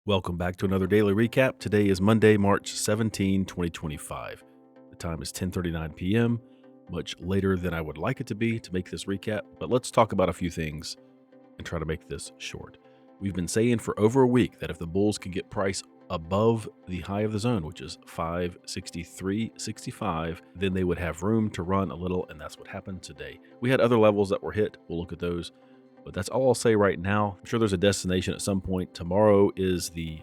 Welcome back to another daily recap. Today is Monday, March 17, 2025. The time is 10:39 p.m., much later than I would like it to be to make this recap, but let's talk about a few things and try to make this short. We've been saying for over a week that if the bulls can get price above the high of the zone, which is 563.65, then they would have room to run a little, and that's what happened today. We had other levels that were hit. We'll look at those. But that's all I'll say right now. I'm sure there's a destination at some point. Tomorrow is the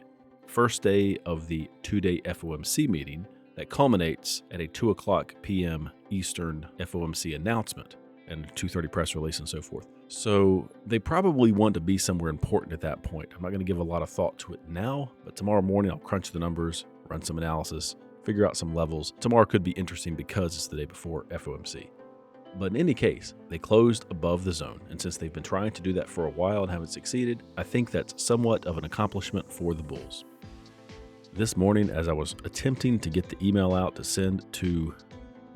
first day of the 2-day FOMC meeting that culminates at a 2 o'clock p.m. Eastern FOMC announcement and 2:30 press release and so forth. So they probably want to be somewhere important at that point. I'm not going to give a lot of thought to it now, but tomorrow morning I'll crunch the numbers, run some analysis, figure out some levels. Tomorrow could be interesting because it's the day before FOMC. But in any case, they closed above the zone, and since they've been trying to do that for a while and haven't succeeded, I think that's somewhat of an accomplishment for the bulls. This morning, as I was attempting to get the email out to send to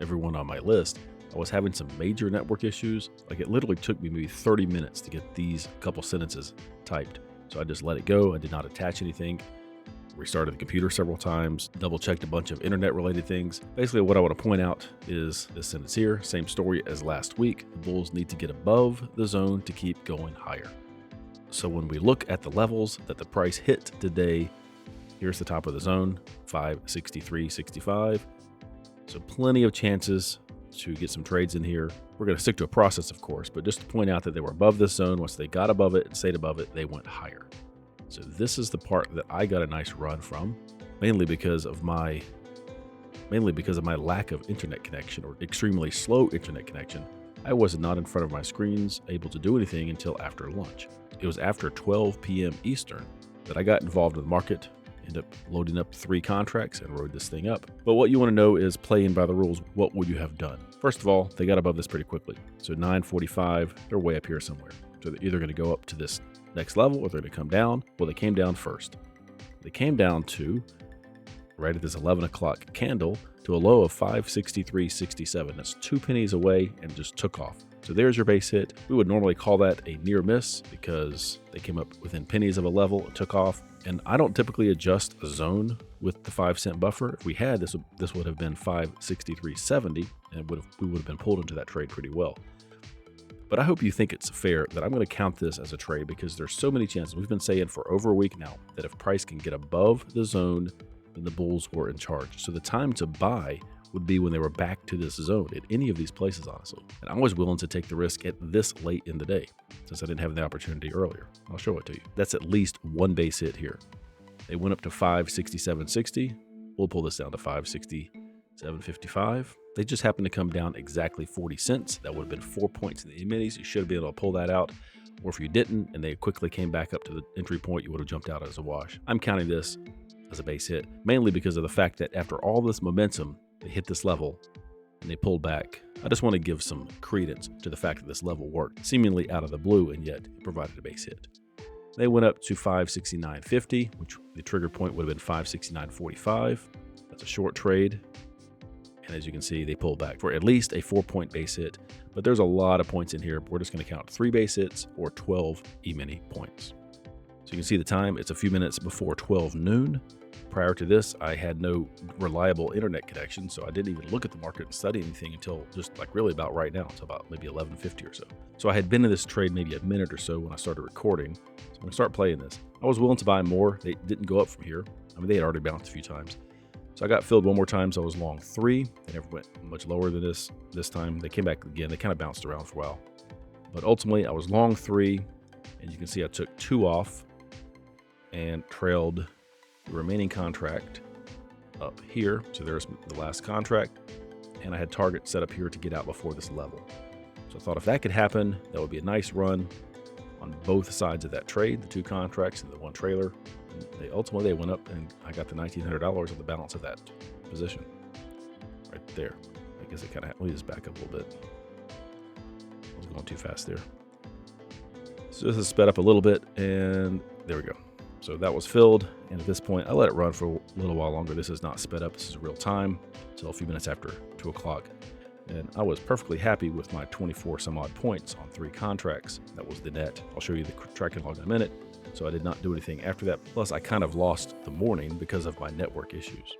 everyone on my list, I was having some major network issues. Like, it literally took me maybe 30 minutes to get these couple sentences typed. So I just let it go. I did not attach anything. Restarted the computer several times, double checked a bunch of internet related things. Basically, what I want to point out is this sentence here, same story as last week. The bulls need to get above the zone to keep going higher. So when we look at the levels that the price hit today, here's the top of the zone, 563.65. So plenty of chances to get some trades in here. We're going to stick to a process, of course, but just to point out that they were above this zone. Once they got above it and stayed above it, they went higher. So this is the part that I got a nice run from, mainly because of my lack of internet connection or extremely slow internet connection. I was not in front of my screens able to do anything until after lunch. It was after 12 p.m. Eastern that I got involved in the market, ended up loading up 3 contracts and rode this thing up. But what you want to know is, playing by the rules, what would you have done? First of all, they got above this pretty quickly. So 9:45, they're way up here somewhere. So they're either going to go up to this next level or they're going to come down. Well, they came down first. They came down to right at this 11 o'clock candle to a low of 563.67. That's 2 pennies away and just took off. So there's your base hit. We would normally call that a near miss because they came up within pennies of a level and took off. And I don't typically adjust a zone with the 5-cent buffer. If we had, this would have been 563.70, and we would have been pulled into that trade pretty well. But I hope you think it's fair that I'm going to count this as a trade because there's so many chances. We've been saying for over a week now that if price can get above the zone, then the bulls were in charge. So the time to buy would be when they were back to this zone at any of these places, honestly. And I was willing to take the risk at this late in the day since I didn't have the opportunity earlier. I'll show it to you. That's at least one base hit here. They went up to 567.60. We'll pull this down to 567.55. They just happened to come down exactly 40 cents. That would have been 4 points in the E-minis. You should have been able to pull that out. Or if you didn't and they quickly came back up to the entry point, you would have jumped out as a wash. I'm counting this as a base hit, mainly because of the fact that after all this momentum, they hit this level and they pulled back. I just want to give some credence to the fact that this level worked, seemingly out of the blue, and yet it provided a base hit. They went up to 569.50, which the trigger point would have been 569.45. That's a short trade. And as you can see, they pulled back for at least a 4-point base hit. But there's a lot of points in here. We're just going to count 3 base hits or 12 E-mini points. So you can see the time. It's a few minutes before 12 noon. Prior to this, I had no reliable internet connection, so I didn't even look at the market and study anything until just like really about right now, until about maybe 11:50 or so. So I had been in this trade maybe a minute or so when I started recording. So I'm going to start playing this. I was willing to buy more. They didn't go up from here. I mean, they had already bounced a few times. So I got filled one more time, so I was long 3. They never went much lower than this time. They came back again. They kind of bounced around for a while. But ultimately, I was long 3, and you can see I took 2 off and trailed the remaining contract up here. So there's the last contract, and I had target set up here to get out before this level. So I thought if that could happen, that would be a nice run on both sides of that trade, the 2 contracts and the 1 trailer. They ultimately went up, and I got the $1,900 of the balance of that position right there. I guess it kind of, let me just back up a little bit. I was going too fast there. So this is sped up a little bit, and there we go. So that was filled, and at this point, I let it run for a little while longer. This is not sped up. This is real time until a few minutes after 2 o'clock. And I was perfectly happy with my 24 some odd points on 3 contracts. That was the net. I'll show you the tracking log in a minute. so I did not do anything after that. Plus, I kind of lost the morning because of my network issues.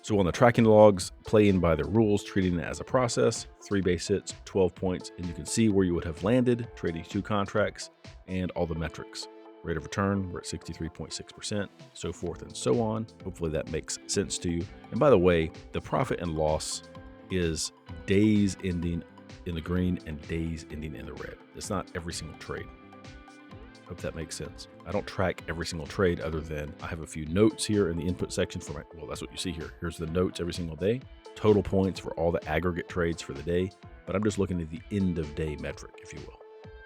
So on the tracking logs, playing by the rules, treating it as a process, 3 base hits, 12 points, and you can see where you would have landed, trading 2 contracts, and all the metrics. Rate of return, we're at 63.6%, so forth and so on. Hopefully that makes sense to you. And by the way, the profit and loss is days ending in the green and days ending in the red. It's not every single trade. Hope that makes sense. I don't track every single trade other than I have a few notes here in the input section for my, well, that's what you see here. Here's the notes every single day, total points for all the aggregate trades for the day, but I'm just looking at the end of day metric, if you will.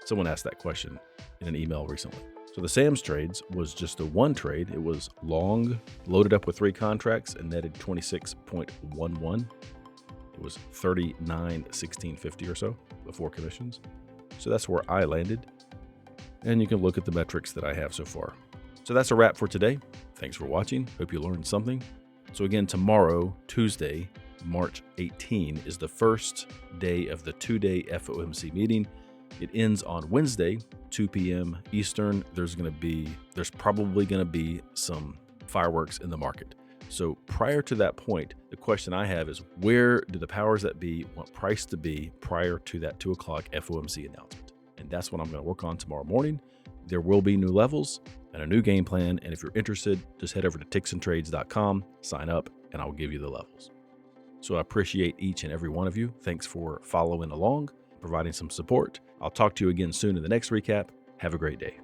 Someone asked that question in an email recently. So the Sam's trades was just the one trade. It was long, loaded up with 3 contracts and netted 26.11. It was 39.1650 or so before commissions. So that's where I landed. And you can look at the metrics that I have so far. So that's a wrap for today. Thanks for watching. Hope you learned something. So again, tomorrow, Tuesday, March 18, is the first day of the 2-day FOMC meeting. It ends on Wednesday, 2 p.m. Eastern. There's probably going to be some fireworks in the market. So prior to that point, the question I have is, where do the powers that be want price to be prior to that 2 o'clock FOMC announcement? And that's what I'm going to work on tomorrow morning. There will be new levels and a new game plan. And if you're interested, just head over to Ticks&Trades.com, sign up, and I'll give you the levels. So I appreciate each and every one of you. Thanks for following along, providing some support. I'll talk to you again soon in the next recap. Have a great day.